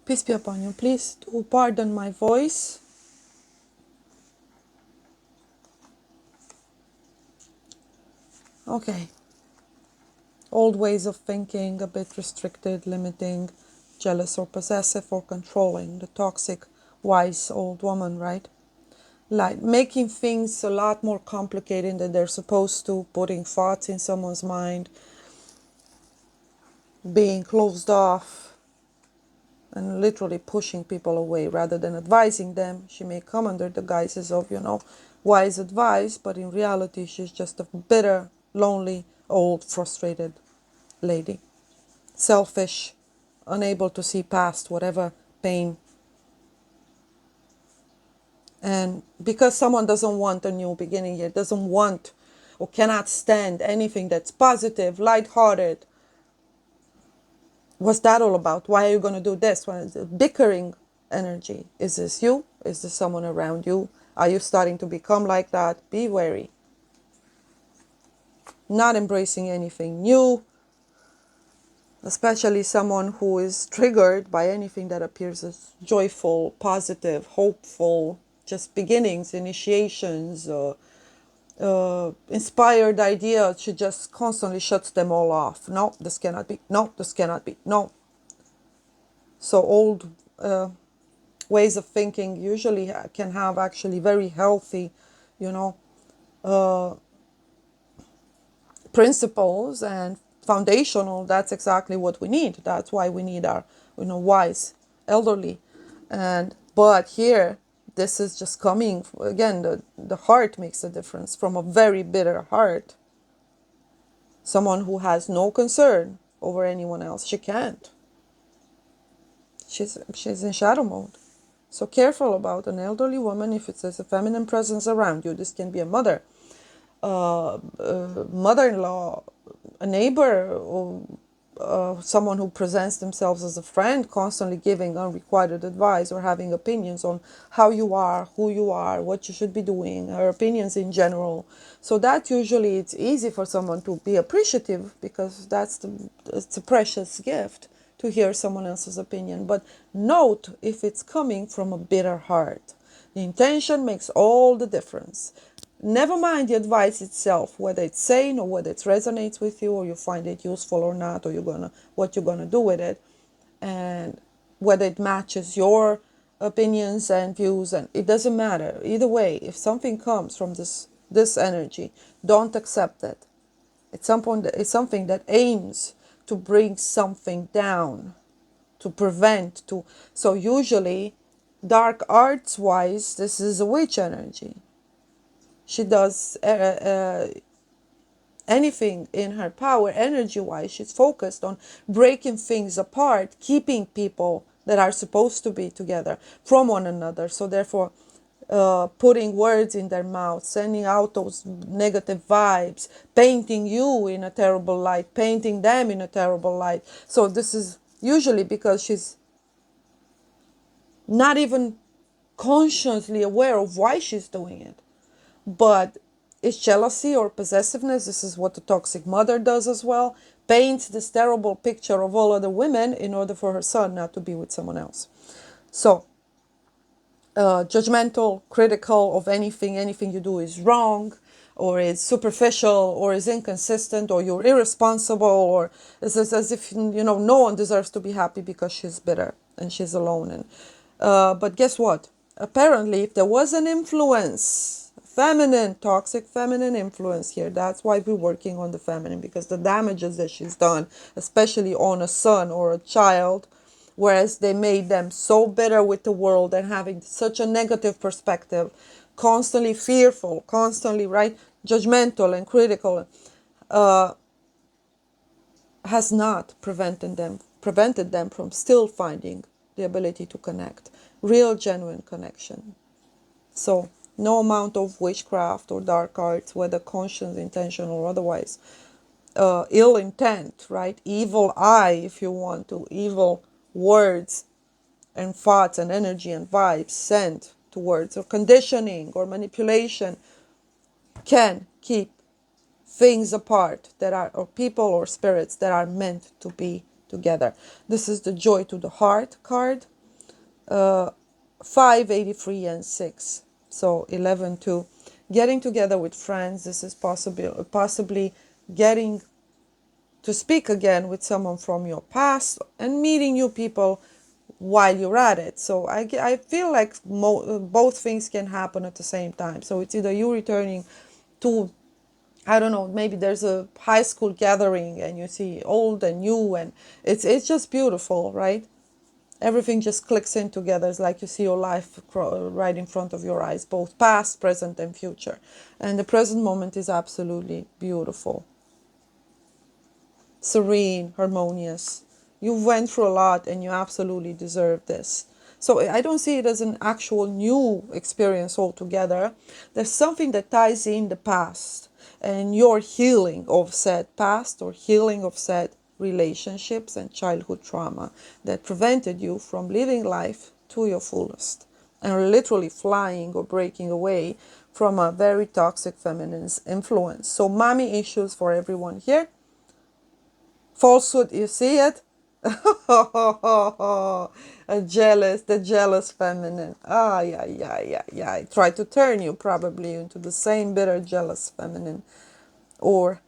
Peace be upon you. Please do pardon my voice. Okay. Old ways of thinking, a bit restricted, limiting, jealous or possessive or controlling. The toxic, wise old woman, right? Like making things a lot more complicated than they're supposed to, putting thoughts in someone's mind, being closed off, and literally pushing people away rather than advising them. She may come under the guises of, wise advice, but in reality, she's just a bitter, lonely, old, frustrated lady. Selfish, unable to see past whatever pain. And because someone doesn't want a new beginning yet, doesn't want or cannot stand anything that's positive, lighthearted, what's that all about? Why are you going to do this? When it's a bickering energy. Is this you? Is this someone around you? Are you starting to become like that? Be wary. Not embracing anything new, especially someone who is triggered by anything that appears as joyful, positive, hopeful, just beginnings, initiations, inspired ideas. She just constantly shuts them all off. No, this cannot be. No, this cannot be. No. So old ways of thinking usually can have actually very healthy, principles and foundational. That's exactly what we need. That's why we need our, wise elderly. But here, this is just coming again. The heart makes a difference. From a very bitter heart, someone who has no concern over anyone else, she can't. She's in shadow mode. So careful about an elderly woman. If it says a feminine presence around you, this can be a mother, mother-in-law, a neighbor, or someone who presents themselves as a friend, constantly giving unrequited advice or having opinions on how you are, who you are, what you should be doing, her opinions in general. So that usually it's easy for someone to be appreciative, because it's a precious gift to hear someone else's opinion. But note if it's coming from a bitter heart. The intention makes all the difference. Never mind the advice itself, whether it's sane or whether it resonates with you, or you find it useful or not, or what you're gonna do with it, and whether it matches your opinions and views. And it doesn't matter either way. If something comes from this energy, don't accept it. It's something that aims to bring something down, to prevent, so usually dark arts wise, this is a witch energy. She does anything in her power energy wise. She's focused on breaking things apart, keeping people that are supposed to be together from one another. So therefore, putting words in their mouth, sending out those negative vibes, painting you in a terrible light, painting them in a terrible light. So this is usually because she's not even consciously aware of why she's doing it. But it's jealousy or possessiveness. This is what the toxic mother does as well. Paints this terrible picture of all other women in order for her son not to be with someone else. So judgmental, critical of anything you do is wrong, or is superficial, or is inconsistent, or you're irresponsible, or it's as if no one deserves to be happy because she's bitter and she's alone. And but guess what? Apparently, if there was an influence, toxic feminine influence here, that's why we're working on the feminine, because the damages that she's done, especially on a son or a child, whereas they made them so bitter with the world and having such a negative perspective, constantly fearful, constantly, right, judgmental and critical, has not prevented them from still finding the ability to connect, real genuine connection. So no amount of witchcraft or dark arts, whether conscious, intentional or otherwise, ill intent, right, evil eye, if you want to, evil words and thoughts and energy and vibes sent towards, or conditioning or manipulation, can keep things apart that are, or people or spirits that are meant to be together. This is the joy to the heart card. 5, 83, and 6. So 11 2. Getting together with friends. This is possibly getting to speak again with someone from your past and meeting new people while you're at it. So I feel like both things can happen at the same time. So it's either you returning to, I don't know, maybe there's a high school gathering and you see old and new, and it's just beautiful, right? Everything just clicks in together. It's like you see your life right in front of your eyes, both past, present, and future. And the present moment is absolutely beautiful, serene, harmonious. You went through a lot and you absolutely deserve this. So I don't see it as an actual new experience altogether. There's something that ties in the past and your healing of said past, or healing of said relationships and childhood trauma that prevented you from living life to your fullest and literally flying or breaking away from a very toxic feminine influence. So mommy issues for everyone here. Falsehood, you see it? The jealous feminine. Yeah. I try to turn you probably into the same bitter, jealous feminine. Or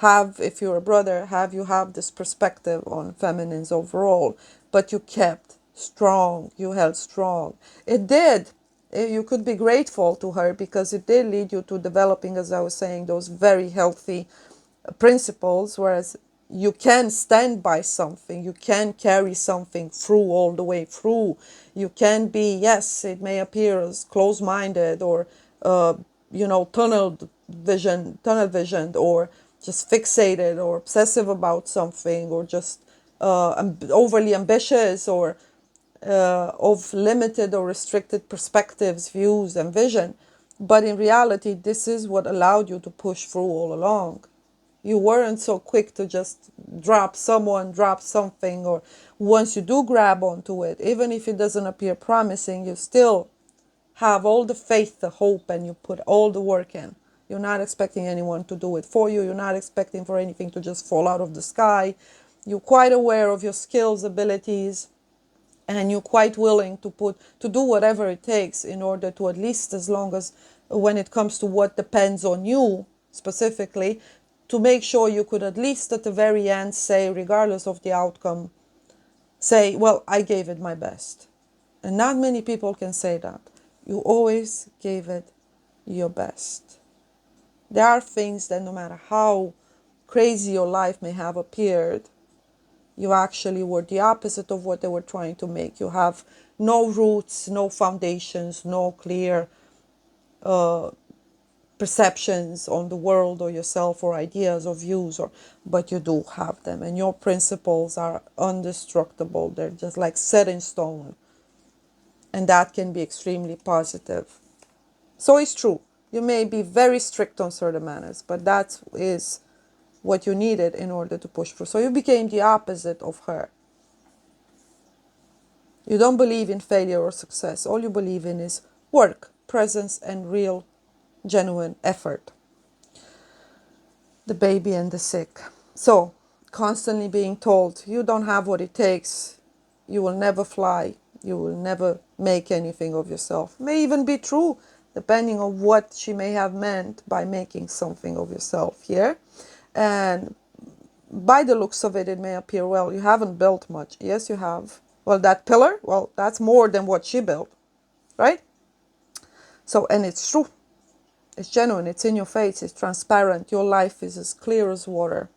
if you're a brother, you have this perspective on feminines overall, but you kept strong, you held strong. It did. You could be grateful to her because it did lead you to developing, as I was saying, those very healthy principles, whereas you can stand by something, you can carry something through all the way through. You can be, yes, it may appear as close-minded or tunnel visioned, or just fixated or obsessive about something, or just overly ambitious, or of limited or restricted perspectives, views, and vision. But in reality, this is what allowed you to push through all along. You weren't so quick to just drop something, or once you do grab onto it, even if it doesn't appear promising, you still have all the faith, the hope, and you put all the work in. You're not expecting anyone to do it for you. You're not expecting for anything to just fall out of the sky. You're quite aware of your skills, abilities, and you're quite willing to do whatever it takes in order to, at least as long as when it comes to what depends on you specifically, to make sure you could at least at the very end say, regardless of the outcome, say, well, I gave it my best. And not many people can say that. You always gave it your best. There are things that no matter how crazy your life may have appeared, you actually were the opposite of what they were trying to make. You have no roots, no foundations, no clear perceptions on the world or yourself, or ideas or views, but you do have them, and your principles are indestructible. They're just like set in stone, and that can be extremely positive. So it's true, you may be very strict on certain manners, but that is what you needed in order to push through. So you became the opposite of her. You don't believe in failure or success. All you believe in is work, presence, and real, genuine effort. The baby and the sick. So, constantly being told, you don't have what it takes, you will never fly, you will never make anything of yourself. May even be true, depending on what she may have meant by making something of yourself here. And by the looks of it, it may appear, well, you haven't built much. Yes, you have. Well, that pillar, well, that's more than what she built, right? So, and it's true. It's genuine. It's in your face. It's transparent. Your life is as clear as water.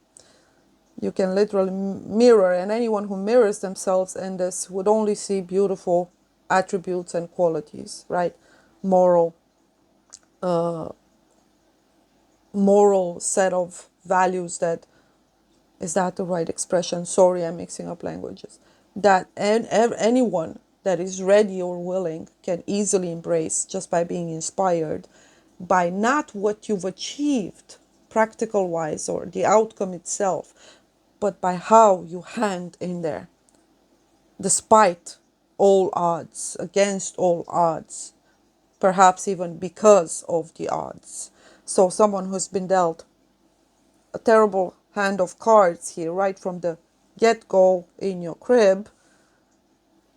You can literally mirror, and anyone who mirrors themselves in this would only see beautiful attributes and qualities, right? Moral set of values that, is that the right expression? Sorry, I'm mixing up languages. That anyone that is ready or willing can easily embrace just by being inspired by not what you've achieved practical wise or the outcome itself, but by how you hang in there despite all odds, against all odds, perhaps even because of the odds. So someone who's been dealt a terrible hand of cards here right from the get-go in your crib,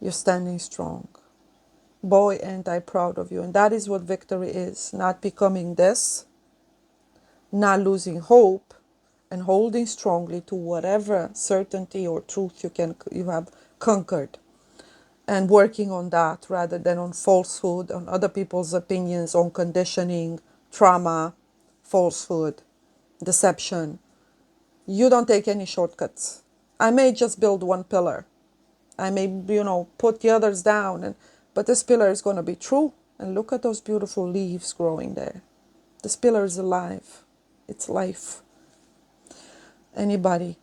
you're standing strong. Boy, ain't I proud of you. And that is what victory is. Not becoming this, not losing hope, and holding strongly to whatever certainty or truth you have conquered, and working on that rather than on falsehood, on other people's opinions, on conditioning, trauma, falsehood, deception. You don't take any shortcuts. I may just build one pillar. I may, put the others down, but this pillar is going to be true. And look at those beautiful leaves growing there. This pillar is alive. It's life. Anybody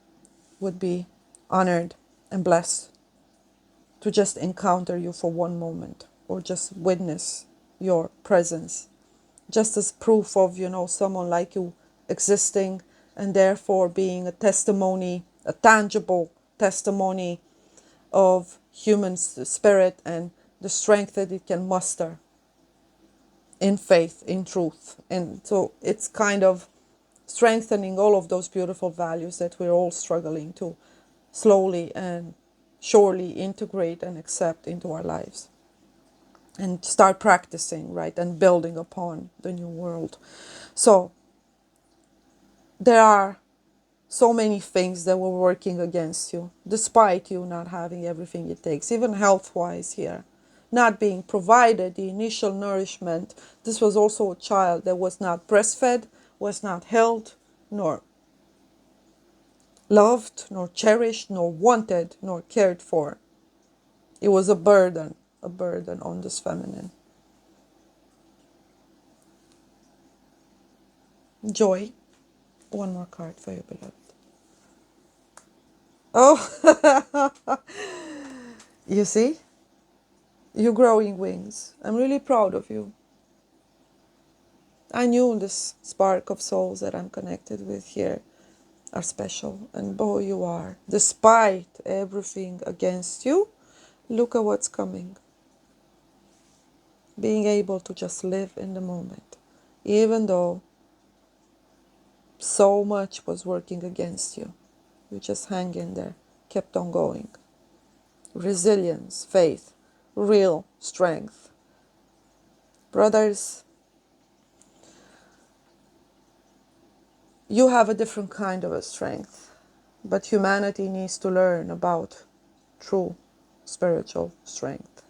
would be honored and blessed to just encounter you for one moment, or just witness your presence, just as proof of, someone like you existing, and therefore being a testimony, a tangible testimony of human spirit and the strength that it can muster in faith, in truth. And so it's kind of strengthening all of those beautiful values that we're all struggling to slowly and surely integrate and accept into our lives, and start practicing, right, and building upon the new world. So there are so many things that were working against you, despite you not having everything it takes, even health-wise here. Not being provided the initial nourishment. This was also a child that was not breastfed, was not held, nor loved, nor cherished, nor wanted, nor cared for. It was a burden on this feminine. Joy. One more card for you, beloved. Oh, you see? You're growing wings. I'm really proud of you. I knew this spark of souls that I'm connected with here are special. And boy, you are. Despite everything against you, look at what's coming. Being able to just live in the moment. Even though so much was working against you. You just hang in there. Kept on going. Resilience, faith, real strength. Brothers, you have a different kind of a strength, but humanity needs to learn about true spiritual strength.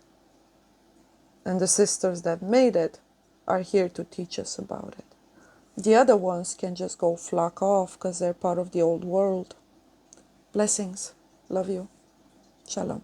And the sisters that made it are here to teach us about it. The other ones can just go flock off because they're part of the old world. Blessings. Love you. Shalom.